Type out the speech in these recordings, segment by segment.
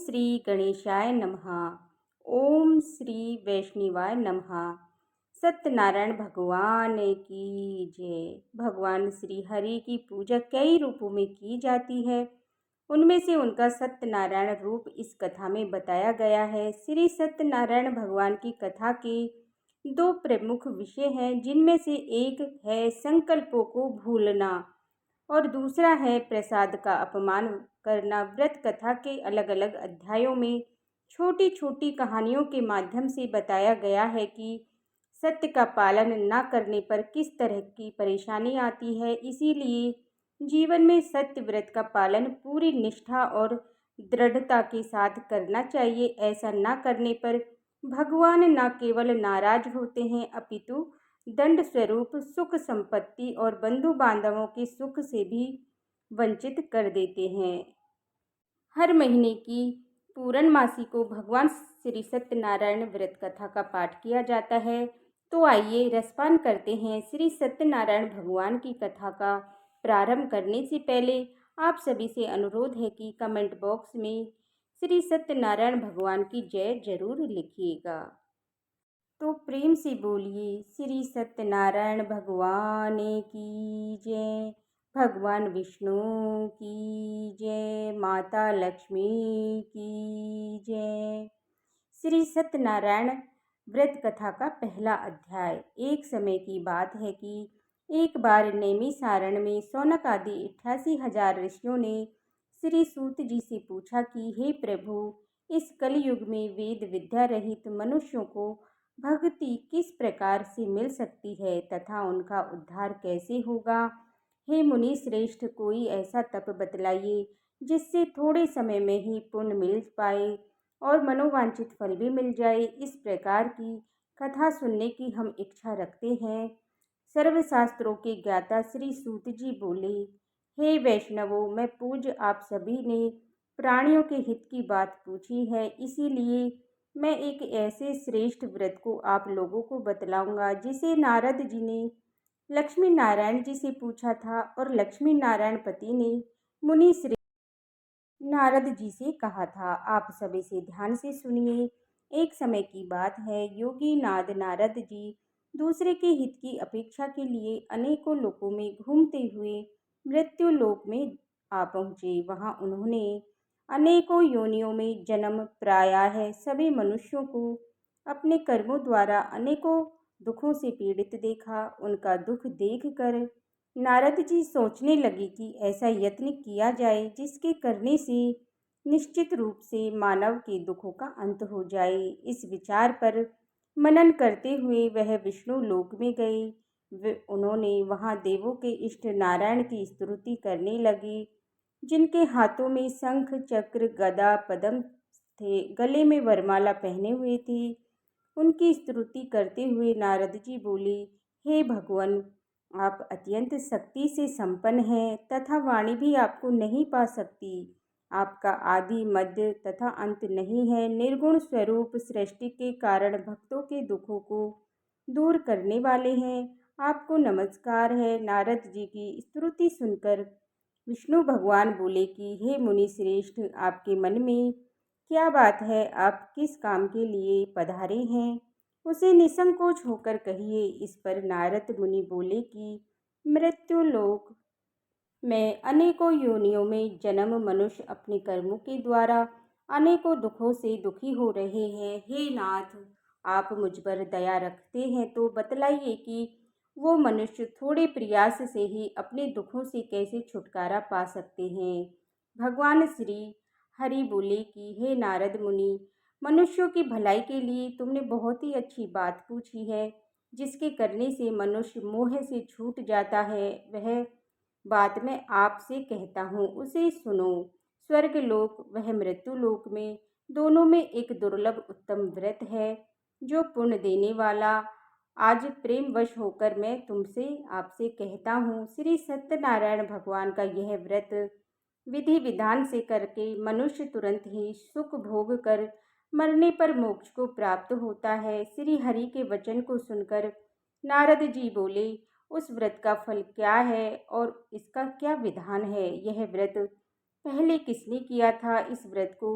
श्री गणेशाय नमः। ओम श्री वैष्णवाय नमः। सत्यनारायण भगवान की जय। भगवान श्री हरि की पूजा कई रूपों में की जाती है। उनमें से उनका सत्यनारायण रूप इस कथा में बताया गया है। श्री सत्यनारायण भगवान की कथा के दो प्रमुख विषय हैं, जिनमें से एक है संकल्पों को भूलना और दूसरा है प्रसाद का अपमान करना। व्रत कथा के अलग अलग अध्यायों में छोटी छोटी कहानियों के माध्यम से बताया गया है कि सत्य का पालन न करने पर किस तरह की परेशानी आती है। इसीलिए जीवन में सत्य व्रत का पालन पूरी निष्ठा और दृढ़ता के साथ करना चाहिए। ऐसा न करने पर भगवान न केवल नाराज होते हैं, अपितु दंड स्वरूप सुख संपत्ति और बंधु बांधवों के सुख से भी वंचित कर देते हैं। हर महीने की पूर्णमासी को भगवान श्री सत्यनारायण व्रत कथा का पाठ किया जाता है। तो आइए रसपान करते हैं। श्री सत्यनारायण भगवान की कथा का प्रारंभ करने से पहले आप सभी से अनुरोध है कि कमेंट बॉक्स में श्री सत्यनारायण भगवान की जय जरूर लिखिएगा। तो प्रेम से बोलिए श्री सत्यनारायण भगवान की जय। भगवान विष्णु की जय। माता लक्ष्मी की जय। श्री सत्यनारायण व्रत कथा का पहला अध्याय। एक समय की बात है कि एक बार नैमिषारण्य में शौनक आदि 88,000 ऋषियों ने श्री सूत जी से पूछा कि हे प्रभु, इस कलयुग में वेद विद्या रहित मनुष्यों को भक्ति किस प्रकार से मिल सकती है तथा उनका उद्धार कैसे होगा। हे मुनि श्रेष्ठ, कोई ऐसा तप बतलाइए जिससे थोड़े समय में ही पुण्य मिल पाए और मनोवांछित फल भी मिल जाए। इस प्रकार की कथा सुनने की हम इच्छा रखते हैं। सर्वशास्त्रों के ज्ञाता श्री सूत जी बोले, हे वैष्णवों, मैं पूज्य आप सभी ने प्राणियों के हित की बात पूछी है, इसीलिए मैं एक ऐसे श्रेष्ठ व्रत को आप लोगों को बतलाऊंगा जिसे नारद जी ने लक्ष्मी नारायण जी से पूछा था और लक्ष्मी नारायण पति ने मुनि श्री नारद जी से कहा था। आप सभी से ध्यान से सुनिए। एक समय की बात है, योगी नाद नारद जी दूसरे के हित की अपेक्षा के लिए अनेकों लोकों में घूमते हुए मृत्यु लोक में आ पहुँचे। वहाँ उन्होंने अनेकों योनियों में जन्म प्रायः सभी मनुष्यों को अपने कर्मों द्वारा अनेकों दुखों से पीड़ित देखा। उनका दुख देखकर नारद जी सोचने लगे कि ऐसा यत्न किया जाए जिसके करने से निश्चित रूप से मानव के दुखों का अंत हो जाए। इस विचार पर मनन करते हुए वह विष्णु लोक में गए। उन्होंने वहां देवों के इष्ट नारायण की स्तुति करने लगे, जिनके हाथों में शंख चक्र गदा पद्म थे, गले में वरमाला पहने हुए थे। उनकी स्तुति करते हुए नारद जी बोले, हे भगवान, आप अत्यंत शक्ति से संपन्न हैं तथा वाणी भी आपको नहीं पा सकती। आपका आदि मध्य तथा अंत नहीं है। निर्गुण स्वरूप सृष्टि के कारण भक्तों के दुखों को दूर करने वाले हैं। आपको नमस्कार है। नारद जी की स्तुति सुनकर विष्णु भगवान बोले कि हे मुनि श्रेष्ठ, आपके मन में क्या बात है? आप किस काम के लिए पधारे हैं, उसे निसंकोच होकर कहिए। इस पर नारद मुनि बोले कि मृत्यु लोक में अनेकों योनियों में जन्म मनुष्य अपने कर्मों के द्वारा अनेकों दुखों से दुखी हो रहे हैं। हे नाथ, आप मुझ पर दया रखते हैं तो बतलाइए कि वो मनुष्य थोड़े प्रयास से ही अपने दुखों से कैसे छुटकारा पा सकते हैं। भगवान श्री हरि बोले कि हे नारद मुनि, मनुष्यों की भलाई के लिए तुमने बहुत ही अच्छी बात पूछी है। जिसके करने से मनुष्य मोह से छूट जाता है, वह बात मैं आपसे कहता हूँ, उसे सुनो। स्वर्ग लोक वह मृत्यु लोक में दोनों में एक दुर्लभ उत्तम व्रत है जो पुण्य देने वाला। आज प्रेम वश होकर मैं तुमसे आपसे कहता हूँ। श्री सत्यनारायण भगवान का यह व्रत विधि विधान से करके मनुष्य तुरंत ही सुख भोग कर मरने पर मोक्ष को प्राप्त होता है। श्री हरि के वचन को सुनकर नारद जी बोले, उस व्रत का फल क्या है और इसका क्या विधान है? यह व्रत पहले किसने किया था? इस व्रत को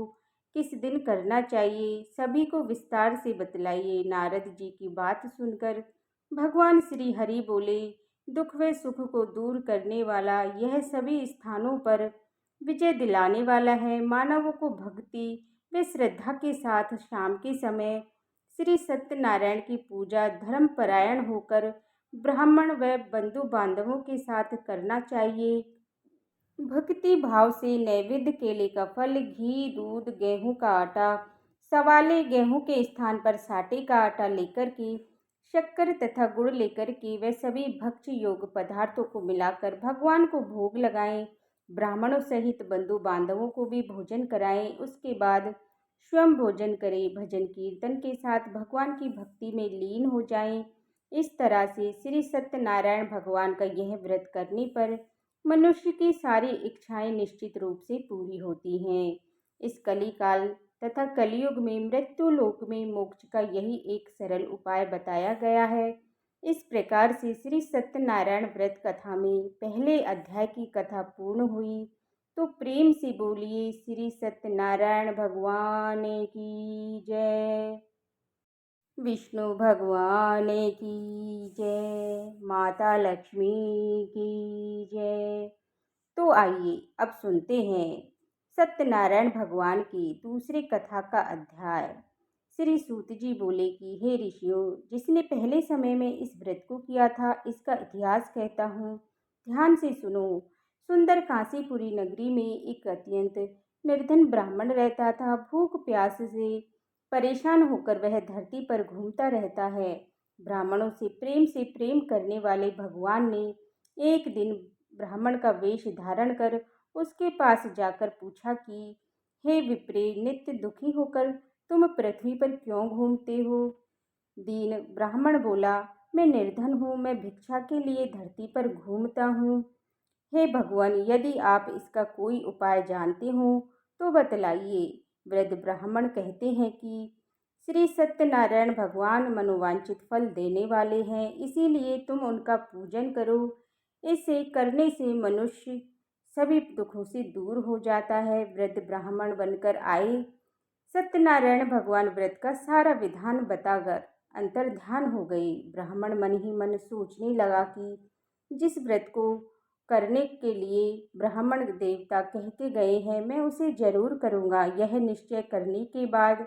किस दिन करना चाहिए, सभी को विस्तार से बतलाइए। नारद जी की बात सुनकर भगवान श्री हरि बोले, दुख व सुख को दूर करने वाला यह सभी स्थानों पर विजय दिलाने वाला है। मानवों को भक्ति व श्रद्धा के साथ शाम के समय श्री सत्यनारायण की पूजा धर्मपरायण होकर ब्राह्मण व बंधु बांधवों के साथ करना चाहिए। भक्ति भाव से नैवेद्य केले का फल, घी, दूध, गेहूं का आटा, सवाले गेहूं के स्थान पर साटे का आटा लेकर के, शक्कर तथा गुड़ लेकर के वे सभी भक्ष्य योग पदार्थों को मिलाकर भगवान को भोग लगाएं। ब्राह्मणों सहित बंधु बांधवों को भी भोजन कराएं। उसके बाद स्वयं भोजन करें। भजन कीर्तन के साथ भगवान की भक्ति में लीन हो जाएं। इस तरह से श्री सत्यनारायण भगवान का यह व्रत करने पर मनुष्य की सारी इच्छाएं निश्चित रूप से पूरी होती हैं। इस कलिकाल तथा कलयुग में मृत्यु लोक में मोक्ष का यही एक सरल उपाय बताया गया है। इस प्रकार से श्री सत्यनारायण व्रत कथा में पहले अध्याय की कथा पूर्ण हुई। तो प्रेम से बोलिए श्री सत्यनारायण भगवान की जय। विष्णु भगवान की जय। माता लक्ष्मी की जय। तो आइए अब सुनते हैं सत्यनारायण भगवान की दूसरी कथा का अध्याय। श्री सूत जी बोले कि हे ऋषियों, जिसने पहले समय में इस व्रत को किया था, इसका इतिहास कहता हूँ, ध्यान से सुनो। सुंदर काशीपुरी नगरी में एक अत्यंत निर्धन ब्राह्मण रहता था। भूख प्यास से परेशान होकर वह धरती पर घूमता रहता है। ब्राह्मणों से प्रेम करने वाले भगवान ने एक दिन ब्राह्मण का वेश धारण कर उसके पास जाकर पूछा कि हे विप्रे, नित्य दुखी होकर तुम पृथ्वी पर क्यों घूमते हो? दीन ब्राह्मण बोला, मैं निर्धन हूँ, मैं भिक्षा के लिए धरती पर घूमता हूँ। हे भगवान, यदि आप इसका कोई उपाय जानते हो तो बतलाइए। वृद्ध ब्राह्मण कहते हैं कि श्री सत्यनारायण भगवान मनोवांछित फल देने वाले हैं, इसीलिए तुम उनका पूजन करो। इसे करने से मनुष्य सभी दुखों से दूर हो जाता है। वृद्ध ब्राह्मण बनकर आए सत्यनारायण भगवान व्रत का सारा विधान बताकर अंतर्ध्यान हो गए। ब्राह्मण मन ही मन सोचने लगा कि जिस व्रत को करने के लिए ब्राह्मण देवता कहते गए हैं, मैं उसे जरूर करूँगा। यह निश्चय करने के बाद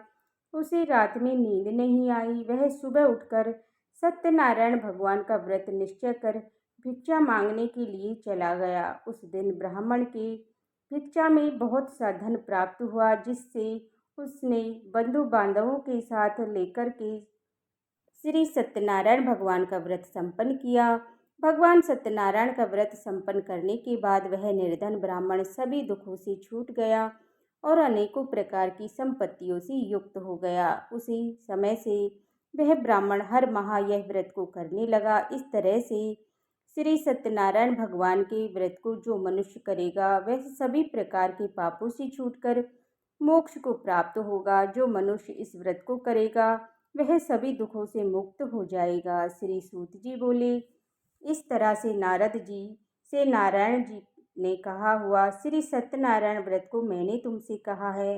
उसे रात में नींद नहीं आई। वह सुबह उठकर सत्यनारायण भगवान का व्रत निश्चय कर भिक्षा मांगने के लिए चला गया। उस दिन ब्राह्मण के भिक्षा में बहुत सा धन प्राप्त हुआ, जिससे उसने बंधु बांधवों के साथ लेकर के श्री सत्यनारायण भगवान का व्रत संपन्न किया। भगवान सत्यनारायण का व्रत संपन्न करने के बाद वह निर्धन ब्राह्मण सभी दुखों से छूट गया और अनेकों प्रकार की संपत्तियों से युक्त हो गया। उसी समय से वह ब्राह्मण हर माह यह व्रत को करने लगा। इस तरह से श्री सत्यनारायण भगवान के व्रत को जो मनुष्य करेगा वह सभी प्रकार के पापों से छूटकर मोक्ष को प्राप्त होगा। जो मनुष्य इस व्रत को करेगा वह सभी दुखों से मुक्त हो जाएगा। श्री सूत जी बोले, इस तरह से नारद जी से नारायण जी ने कहा हुआ श्री सत्यनारायण व्रत को मैंने तुमसे कहा है।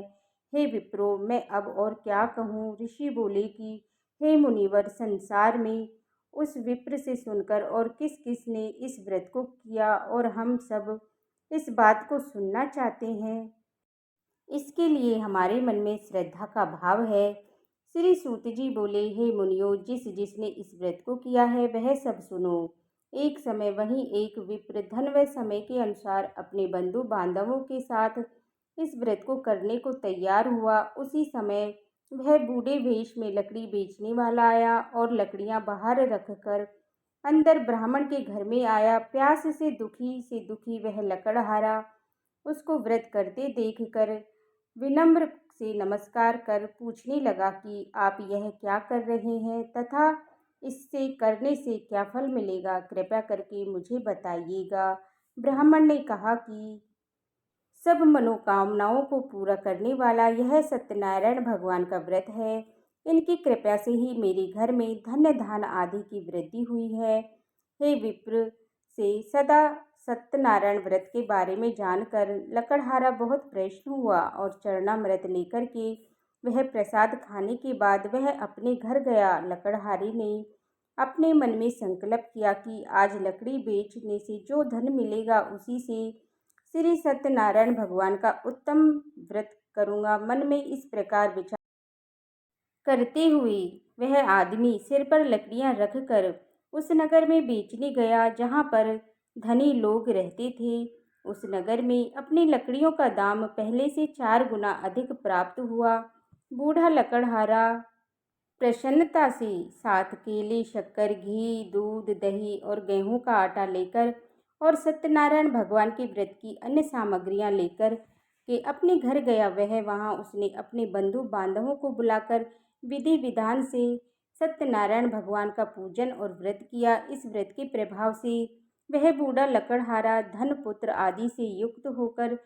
हे विप्रो, मैं अब और क्या कहूँ? ऋषि बोले कि हे मुनिवर, संसार में उस विप्र से सुनकर और किस किस ने इस व्रत को किया और हम सब इस बात को सुनना चाहते हैं। इसके लिए हमारे मन में श्रद्धा का भाव है। श्री सूत जी बोले, हे मुनियों, जिसने इस व्रत को किया है वह सब सुनो। एक समय वहीं एक विप्र धन व समय के अनुसार अपने बंधु बांधवों के साथ इस व्रत को करने को तैयार हुआ। उसी समय वह बूढ़े वेश में लकड़ी बेचने वाला आया और लकड़ियां बाहर रखकर अंदर ब्राह्मण के घर में आया। प्यास से दुखी वह लकड़हारा उसको व्रत करते देखकर विनम्र से नमस्कार कर पूछने लगा कि आप यह क्या कर रहे हैं तथा इससे करने से क्या फल मिलेगा, कृपया करके मुझे बताइएगा। ब्राह्मण ने कहा कि सब मनोकामनाओं को पूरा करने वाला यह सत्यनारायण भगवान का व्रत है। इनकी कृपा से ही मेरे घर में धन्य धान आदि की वृद्धि हुई है। हे विप्र, से सदा सत्यनारायण व्रत के बारे में जानकर लकड़हारा बहुत प्रसन्न हुआ और चरणामृत लेकर के वह प्रसाद खाने के बाद वह अपने घर गया। लकड़हारे ने अपने मन में संकल्प किया कि आज लकड़ी बेचने से जो धन मिलेगा उसी से श्री सत्यनारायण भगवान का उत्तम व्रत करूँगा। मन में इस प्रकार विचार करते हुए वह आदमी सिर पर लकड़ियां रखकर उस नगर में बेचने गया जहाँ पर धनी लोग रहते थे। उस नगर में अपनी लकड़ियों का दाम पहले से 4 गुना अधिक प्राप्त हुआ। बूढ़ा लकड़हारा प्रसन्नता से 7 केले, शक्कर, घी, दूध, दही और गेहूं का आटा लेकर और सत्यनारायण भगवान के व्रत की अन्य सामग्रियां लेकर के अपने घर गया। वहां उसने अपने बंधु बांधवों को बुलाकर विधि विधान से सत्यनारायण भगवान का पूजन और व्रत किया। इस व्रत के प्रभाव से वह बूढ़ा लकड़हारा धन पुत्र आदि से युक्त होकर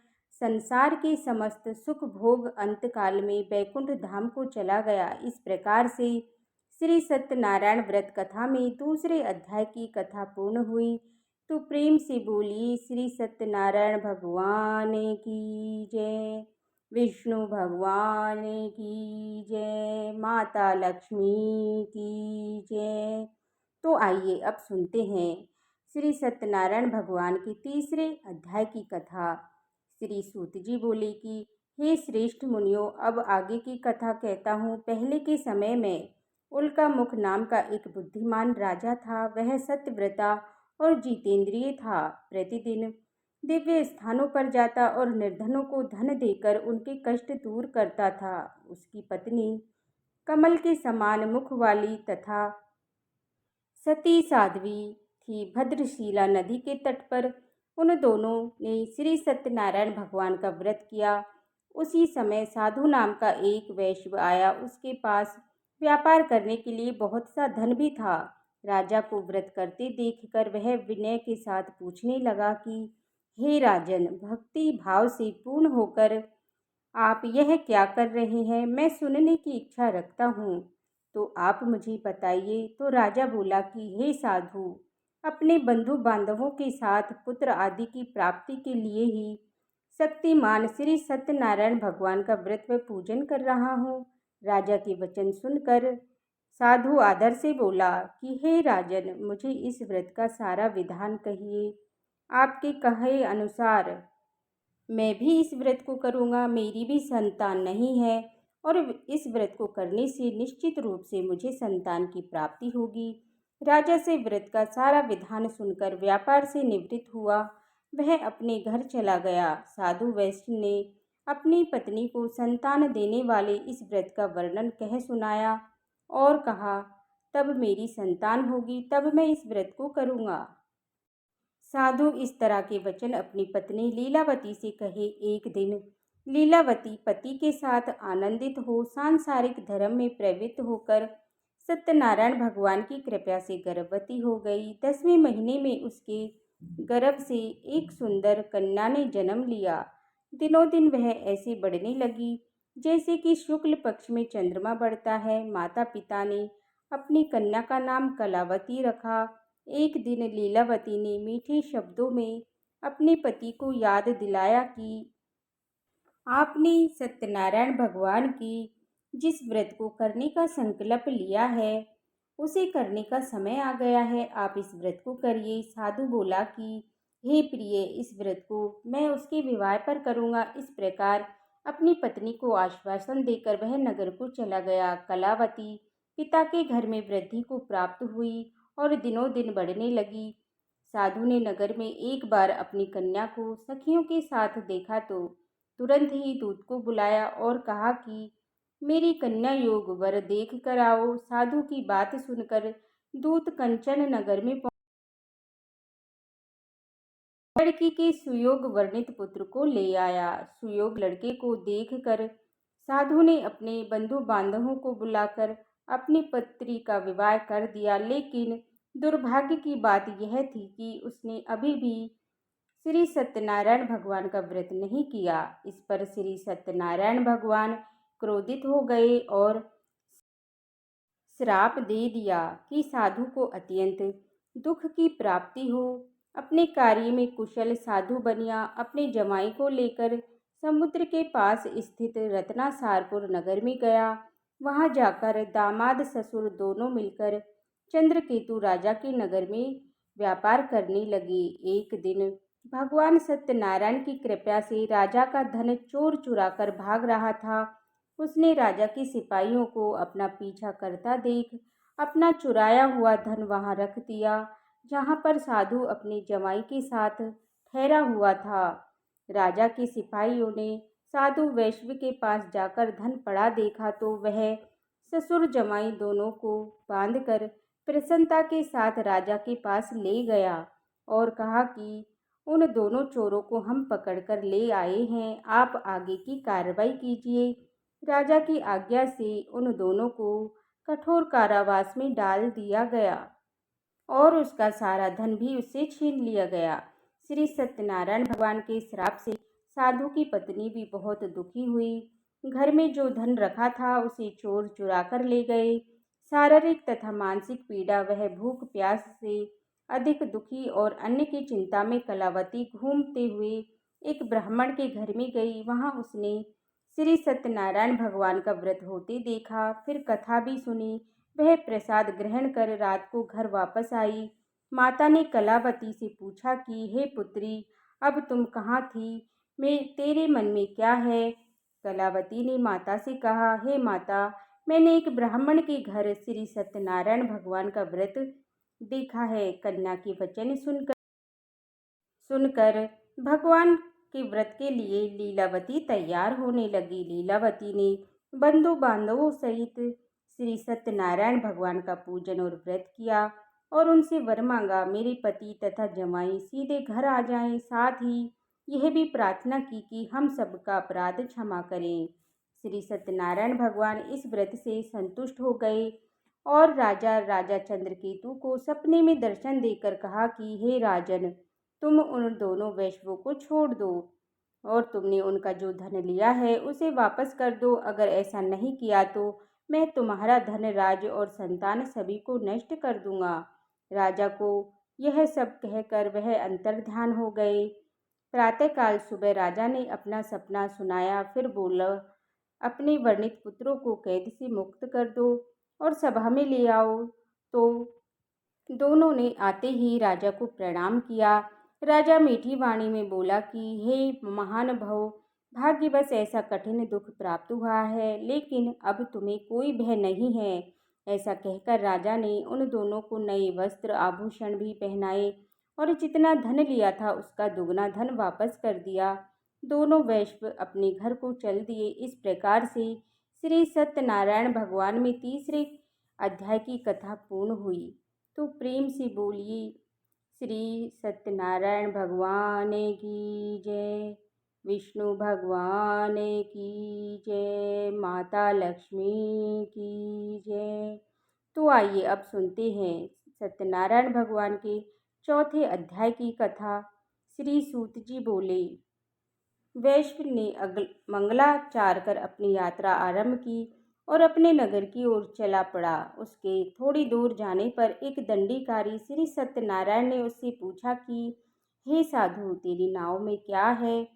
संसार के समस्त सुख भोग अंतकाल में बैकुंठ धाम को चला गया। इस प्रकार से श्री सत्यनारायण व्रत कथा में दूसरे अध्याय की कथा पूर्ण हुई। तो प्रेम से बोलिए श्री सत्यनारायण भगवान की जय, विष्णु भगवान की जय, माता लक्ष्मी की जय। तो आइए अब सुनते हैं श्री सत्यनारायण भगवान के तीसरे अध्याय की कथा। श्री सूत जी बोले कि हे श्रेष्ठ मुनियों, अब आगे की कथा कहता हूँ। पहले के समय में उल्कामुख नाम का एक बुद्धिमान राजा था। वह सत्यव्रता और जितेंद्रिय था। प्रतिदिन दिव्य स्थानों पर जाता और निर्धनों को धन देकर उनके कष्ट दूर करता था। उसकी पत्नी कमल के समान मुख वाली तथा सती साध्वी थी। भद्रशिला नदी के तट पर उन दोनों ने श्री सत्यनारायण भगवान का व्रत किया। उसी समय साधु नाम का एक वैश्य आया। उसके पास व्यापार करने के लिए बहुत सा धन भी था। राजा को व्रत करते देखकर वह विनय के साथ पूछने लगा कि हे राजन, भक्ति भाव से पूर्ण होकर आप यह क्या कर रहे हैं? मैं सुनने की इच्छा रखता हूँ, तो आप मुझे बताइए। तो राजा बोला कि हे साधु, अपने बंधु बांधवों के साथ पुत्र आदि की प्राप्ति के लिए ही शक्तिमान श्री सत्यनारायण भगवान का व्रत व पूजन कर रहा हूँ। राजा के वचन सुनकर साधु आदर से बोला कि हे राजन, मुझे इस व्रत का सारा विधान कहिए। आपके कहे अनुसार मैं भी इस व्रत को करूँगा। मेरी भी संतान नहीं है और इस व्रत को करने से निश्चित रूप से मुझे संतान की प्राप्ति होगी। राजा से व्रत का सारा विधान सुनकर व्यापार से निवृत्त हुआ। वह अपने घर चला गया। साधु वैश्य ने अपनी पत्नी को संतान देने वाले इस व्रत का वर्णन कह सुनाया और कहा, तब मेरी संतान होगी, तब मैं इस व्रत को करूँगा। साधु इस तरह के वचन अपनी पत्नी लीलावती से कहे। एक दिन लीलावती पति के साथ आनंदित हो सांसारिक धर्म में प्रवृत्त होकर सत्यनारायण भगवान की कृपा से गर्भवती हो गई। 10वें महीने में उसके गर्भ से एक सुंदर कन्या ने जन्म लिया। दिनों दिन वह ऐसे बढ़ने लगी जैसे कि शुक्ल पक्ष में चंद्रमा बढ़ता है। माता पिता ने अपनी कन्या का नाम कलावती रखा। एक दिन लीलावती ने मीठे शब्दों में अपने पति को याद दिलाया कि आपने सत्यनारायण भगवान की जिस व्रत को करने का संकल्प लिया है उसे करने का समय आ गया है। आप इस व्रत को करिए। साधु बोला कि हे प्रिय, इस व्रत को मैं उसके विवाह पर करूँगा। इस प्रकार अपनी पत्नी को आश्वासन देकर वह नगर को चला गया। कलावती पिता के घर में वृद्धि को प्राप्त हुई और दिनों दिन बढ़ने लगी। साधु ने नगर में एक बार अपनी कन्या को सखियों के साथ देखा तो तुरंत ही दूत को बुलाया और कहा कि मेरी कन्या योग वर देख कर आओ। साधु की बात सुनकर दूत कंचन नगर में लड़की के सुयोग वर्णित पुत्र को ले आया। सुयोग लड़के को देखकर साधु ने अपने बंधु बांधवों को बुलाकर अपनी पुत्री का विवाह कर दिया। लेकिन दुर्भाग्य की बात यह थी कि उसने अभी भी श्री सत्यनारायण भगवान का व्रत नहीं किया। इस पर श्री सत्यनारायण भगवान क्रोधित हो गए और श्राप दे दिया कि साधु को अत्यंत दुख की प्राप्ति हो। अपने कार्य में कुशल साधु बनिया अपने जमाई को लेकर समुद्र के पास स्थित रत्नासारपुर नगर में गया। वहां जाकर दामाद ससुर दोनों मिलकर चंद्रकेतु राजा के नगर में व्यापार करने लगे। एक दिन भगवान सत्यनारायण की कृपा से राजा का धन चोर चुरा कर भाग रहा था। उसने राजा के सिपाहियों को अपना पीछा करता देख अपना चुराया हुआ धन वहां रख दिया, जहां पर साधु अपने जमाई के साथ ठहरा हुआ था। राजा के सिपाहियों ने साधु वैश्य के पास जाकर धन पड़ा देखा तो वह ससुर जमाई दोनों को बांधकर प्रसन्नता के साथ राजा के पास ले गया और कहा कि उन दोनों चोरों को हम पकड़कर ले आए हैं, आप आगे की कार्रवाई कीजिए। राजा की आज्ञा से उन दोनों को कठोर कारावास में डाल दिया गया और उसका सारा धन भी उससे छीन लिया गया। श्री सत्यनारायण भगवान के श्राप से साधु की पत्नी भी बहुत दुखी हुई। घर में जो धन रखा था उसे चोर चुरा कर ले गए। शारीरिक तथा मानसिक पीड़ा वह भूख प्यास से अधिक दुखी और अन्य की चिंता में कलावती घूमते हुए एक ब्राह्मण के घर में गई। वहां उसने श्री सत्यनारायण भगवान का व्रत होते देखा, फिर कथा भी सुनी। वह प्रसाद ग्रहण कर रात को घर वापस आई। माता ने कलावती से पूछा कि हे पुत्री, अब तुम कहाँ थी? मैं तेरे मन में क्या है? कलावती ने माता से कहा, हे माता, मैंने एक ब्राह्मण के घर श्री सत्यनारायण भगवान का व्रत देखा है। कन्या के वचन सुनकर भगवान के व्रत के लिए लीलावती तैयार होने लगी। लीलावती ने बंधु बांधवों सहित श्री सत्यनारायण भगवान का पूजन और व्रत किया और उनसे वर मांगा, मेरे पति तथा जमाई सीधे घर आ जाएं। साथ ही यह भी प्रार्थना की कि हम सबका अपराध क्षमा करें। श्री सत्यनारायण भगवान इस व्रत से संतुष्ट हो गए और राजा चंद्रकेतु को सपने में दर्शन देकर कहा कि हे राजन, तुम उन दोनों वैश्यों को छोड़ दो और तुमने उनका जो धन लिया है उसे वापस कर दो। अगर ऐसा नहीं किया तो मैं तुम्हारा धन, राज्य और संतान सभी को नष्ट कर दूंगा। राजा को यह सब कहकर वह अंतर्ध्यान हो गए। प्रातःकाल सुबह राजा ने अपना सपना सुनाया, फिर बोला, अपने वर्णित पुत्रों को कैद से मुक्त कर दो और सभा में ले आओ। तो दोनों ने आते ही राजा को प्रणाम किया। राजा मीठी वाणी में बोला कि हे महानुभाव, भाग्यवश ऐसा कठिन दुख प्राप्त हुआ है, लेकिन अब तुम्हें कोई भय नहीं है। ऐसा कहकर राजा ने उन दोनों को नए वस्त्र आभूषण भी पहनाए और जितना धन लिया था उसका दुगना धन वापस कर दिया। दोनों वैश्य अपने घर को चल दिए। इस प्रकार से श्री सत्यनारायण भगवान में तीसरे अध्याय की कथा पूर्ण हुई। तो प्रेम से बोलिए श्री सत्यनारायण भगवान की जय, विष्णु भगवान की जय, माता लक्ष्मी की जय। तो आइए अब सुनते हैं सत्यनारायण भगवान के चौथे अध्याय की कथा। श्री सूत जी बोले, वैश्य ने मंगलाचार कर अपनी यात्रा आरंभ की और अपने नगर की ओर चला पड़ा। उसके थोड़ी दूर जाने पर एक दंडीकारी श्री सत्यनारायण ने उससे पूछा कि हे साधु, तेरी नाव में क्या है?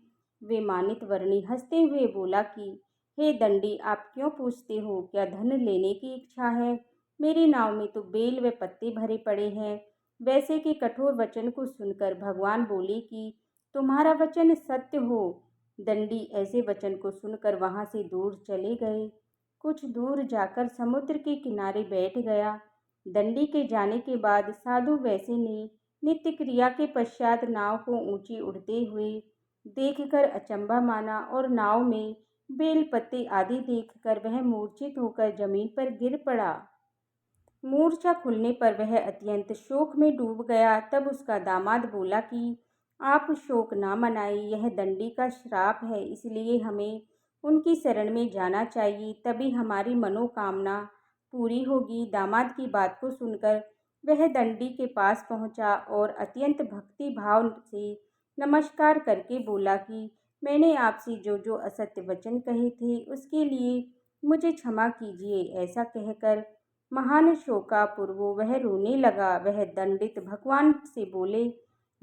वे मानित वर्णी हंसते हुए बोला कि हे दंडी, आप क्यों पूछते हो? क्या धन लेने की इच्छा है? मेरी नाव में तो बेल व पत्ते भरे पड़े हैं। वैसे के कठोर वचन को सुनकर भगवान बोले कि तुम्हारा वचन सत्य हो। दंडी ऐसे वचन को सुनकर वहां से दूर चले गए। कुछ दूर जाकर समुद्र के किनारे बैठ गया। दंडी के जाने के बाद साधु वैसे ने नित्य क्रिया के पश्चात नाव को ऊंची उड़ते हुए देखकर अचंभा माना और नाव में बेल पत्ते आदि देखकर वह मूर्छित होकर जमीन पर गिर पड़ा। मूर्छा खुलने पर वह अत्यंत शोक में डूब गया। तब उसका दामाद बोला कि आप शोक ना मनाएं, यह दंडी का श्राप है, इसलिए हमें उनकी शरण में जाना चाहिए, तभी हमारी मनोकामना पूरी होगी। दामाद की बात को सुनकर वह दंडी के पास पहुंचा और अत्यंत भक्ति भाव से नमस्कार करके बोला कि मैंने आपसे जो जो असत्य वचन कहे थे उसके लिए मुझे क्षमा कीजिए। ऐसा कहकर महान शोकापूर्वो वह रोने लगा। वह दंडित भगवान से बोले,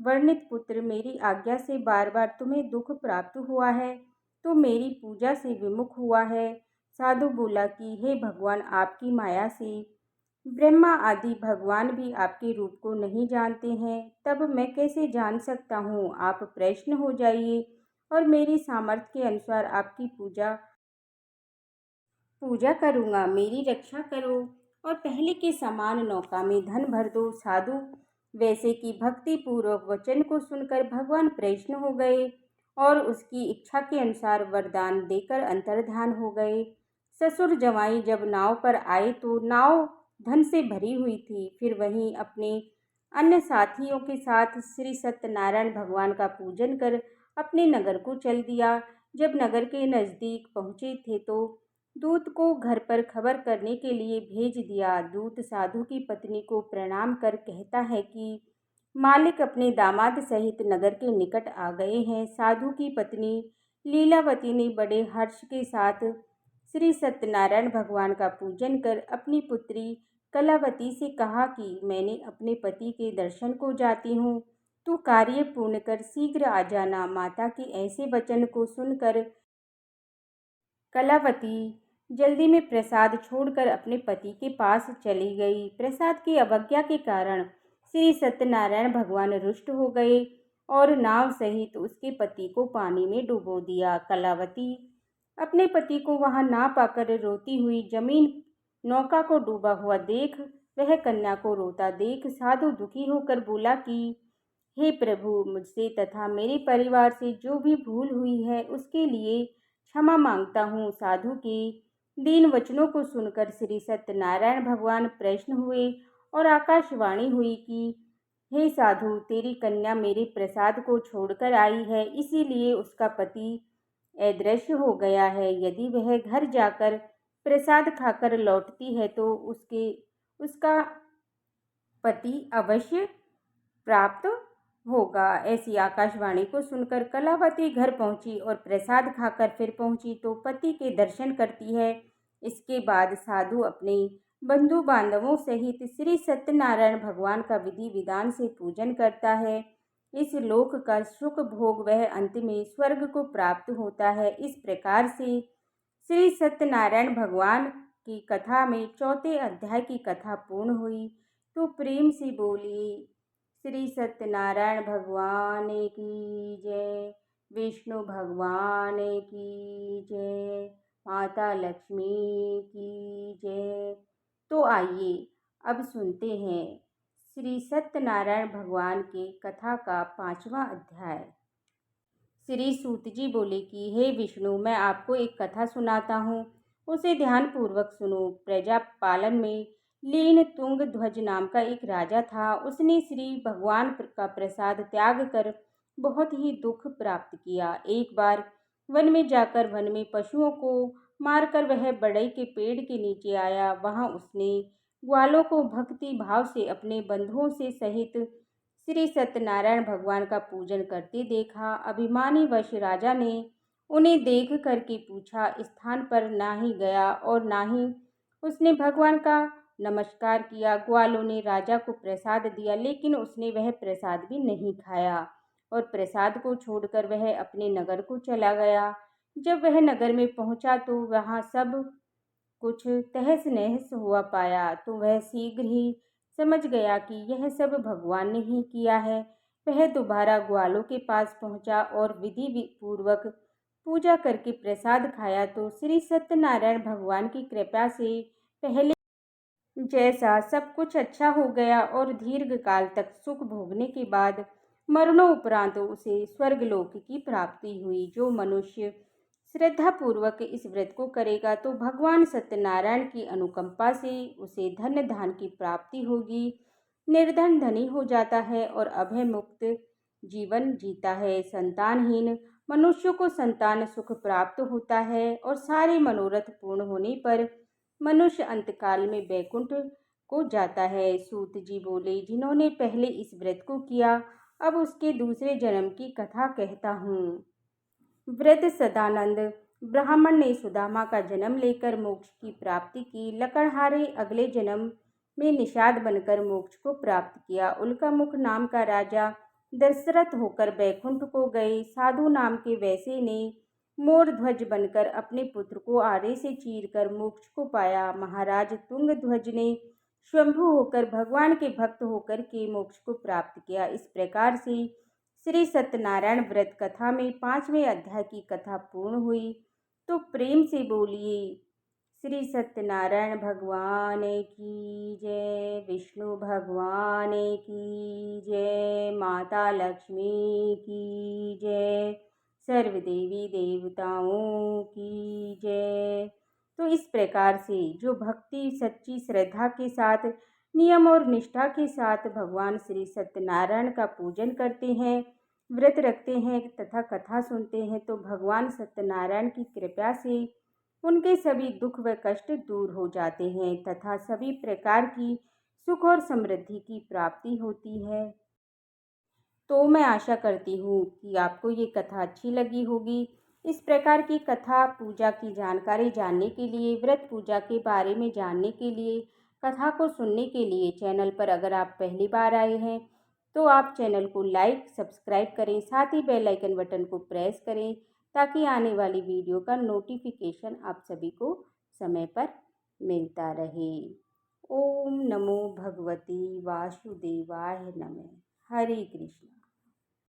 वर्णित पुत्र मेरी आज्ञा से बार बार तुम्हें दुख प्राप्त हुआ है, तो मेरी पूजा से विमुख हुआ है। साधु बोला कि हे भगवान, आपकी माया से ब्रह्मा आदि भगवान भी आपके रूप को नहीं जानते हैं, तब मैं कैसे जान सकता हूँ। आप प्रसन्न हो जाइए और मेरी सामर्थ्य के अनुसार आपकी पूजा करूँगा, मेरी रक्षा करो और पहले के समान नौका में धन भर दो। साधु वैसे की भक्ति पूर्वक वचन को सुनकर भगवान प्रसन्न हो गए और उसकी इच्छा के अनुसार वरदान देकर अंतर्धान हो गए। ससुर जवाई जब नाव पर आए तो नाव धन से भरी हुई थी। फिर वहीं अपने अन्य साथियों के साथ श्री सत्यनारायण भगवान का पूजन कर अपने नगर को चल दिया। जब नगर के नज़दीक पहुँचे थे तो दूत को घर पर खबर करने के लिए भेज दिया। दूत साधु की पत्नी को प्रणाम कर कहता है कि मालिक अपने दामाद सहित नगर के निकट आ गए हैं। साधु की पत्नी लीलावती ने बड़े हर्ष के साथ श्री सत्यनारायण भगवान का पूजन कर अपनी पुत्री कलावती से कहा कि मैंने अपने पति के दर्शन को जाती हूँ, तू कार्य पूर्ण कर शीघ्र आ जाना। माता के ऐसे वचन को सुनकर कलावती जल्दी में प्रसाद छोड़कर अपने पति के पास चली गई। प्रसाद की अवज्ञा के कारण श्री सत्यनारायण भगवान रुष्ट हो गए और नाव सहित उसके पति को पानी में डुबो दिया। कलावती अपने पति को वहां ना पाकर रोती हुई जमीन नौका को डूबा हुआ देख वह कन्या को रोता देख साधु दुखी होकर बोला कि हे प्रभु, मुझसे तथा मेरे परिवार से जो भी भूल हुई है उसके लिए क्षमा मांगता हूँ। साधु के दीन वचनों को सुनकर श्री सत्यनारायण भगवान प्रसन्न हुए और आकाशवाणी हुई कि हे साधु, तेरी कन्या मेरे प्रसाद को छोड़कर आई है, इसीलिए उसका पति अदृश्य हो गया है। यदि वह घर जाकर प्रसाद खाकर लौटती है तो उसका पति अवश्य प्राप्त होगा। ऐसी आकाशवाणी को सुनकर कलावती घर पहुंची और प्रसाद खाकर फिर पहुंची तो पति के दर्शन करती है। इसके बाद साधु अपने बंधु बांधवों सहित श्री सत्यनारायण भगवान का विधि विधान से पूजन करता है। इस लोक का सुख भोग वह अंत में स्वर्ग को प्राप्त होता है। इस प्रकार से श्री सत्यनारायण भगवान की कथा में चौथे अध्याय की कथा पूर्ण हुई। तो प्रेम से बोलिए श्री सत्यनारायण भगवान की जय, विष्णु भगवान की जय, माता लक्ष्मी की जय। तो आइए अब सुनते हैं श्री सत्यनारायण भगवान के कथा का 5वां अध्याय। श्री सूत जी बोले कि हे विष्णु, मैं आपको एक कथा सुनाता हूँ, उसे ध्यानपूर्वक सुनो। प्रजा पालन में लीन तुंग ध्वज नाम का एक राजा था। उसने श्री भगवान का प्रसाद त्याग कर बहुत ही दुख प्राप्त किया। एक बार वन में जाकर वन में पशुओं को मारकर वह बड़ई के पेड़ के नीचे आया। वहां उसने ग्वालों को भक्ति भाव से अपने बंधुओं से सहित श्री सत्यनारायण भगवान का पूजन करते देखा। अभिमानी वश राजा ने उन्हें देख करके पूछा स्थान पर ना ही गया और ना ही उसने भगवान का नमस्कार किया। ग्वालों ने राजा को प्रसाद दिया, लेकिन उसने वह प्रसाद भी नहीं खाया और प्रसाद को छोड़कर वह अपने नगर को चला गया। जब वह नगर में पहुंचा तो वहां सब कुछ तहस नहस हुआ पाया, तो वह शीघ्र ही समझ गया कि यह सब भगवान ने ही किया है। वह दोबारा ग्वालों के पास पहुंचा और विधि पूर्वक पूजा करके प्रसाद खाया तो श्री सत्यनारायण भगवान की कृपा से पहले जैसा सब कुछ अच्छा हो गया और दीर्घ काल तक सुख भोगने के बाद मरणोपरांत उसे स्वर्गलोक की प्राप्ति हुई। जो मनुष्य श्रद्धा पूर्वक इस व्रत को करेगा तो भगवान सत्यनारायण की अनुकंपा से उसे धन धान की प्राप्ति होगी। निर्धन धनी हो जाता है और अभय मुक्त जीवन जीता है। संतानहीन मनुष्य को संतान सुख प्राप्त होता है और सारे मनोरथ पूर्ण होने पर मनुष्य अंतकाल में बैकुंठ को जाता है। सूत जी बोले, जिन्होंने पहले इस व्रत को किया, अब उसके दूसरे जन्म की कथा कहता हूँ। वृद्ध सदानंद ब्राह्मण ने सुदामा का जन्म लेकर मोक्ष की प्राप्ति की। लकड़हारे अगले जन्म में निषाद बनकर मोक्ष को प्राप्त किया। उल्का मुख नाम का राजा दशरथ होकर बैकुंठ को गए। साधु नाम के वैसे ने मोर ध्वज बनकर अपने पुत्र को आरे से चीरकर मोक्ष को पाया। महाराज तुंगध्वज ने शंभु होकर भगवान के भक्त होकर के मोक्ष को प्राप्त किया। इस प्रकार से श्री सत्यनारायण व्रत कथा में 5वें अध्याय की कथा पूर्ण हुई। तो प्रेम से बोलिए श्री सत्यनारायण भगवान की जय, विष्णु भगवान की जय, माता लक्ष्मी की जय, सर्व देवी देवताओं की जय। तो इस प्रकार से जो भक्ति सच्ची श्रद्धा के साथ नियम और निष्ठा के साथ भगवान श्री सत्यनारायण का पूजन करते हैं, व्रत रखते हैं तथा कथा सुनते हैं, तो भगवान सत्यनारायण की कृपा से उनके सभी दुख व कष्ट दूर हो जाते हैं तथा सभी प्रकार की सुख और समृद्धि की प्राप्ति होती है। तो मैं आशा करती हूँ कि आपको ये कथा अच्छी लगी होगी। इस प्रकार की कथा पूजा की जानकारी जानने के लिए, व्रत पूजा के बारे में जानने के लिए, कथा को सुनने के लिए चैनल पर अगर आप पहली बार आए हैं तो आप चैनल को लाइक सब्सक्राइब करें, साथ ही बेल आइकन बटन को प्रेस करें ताकि आने वाली वीडियो का नोटिफिकेशन आप सभी को समय पर मिलता रहे। ओम नमो भगवती वासुदेवाय नमः। हरे कृष्ण।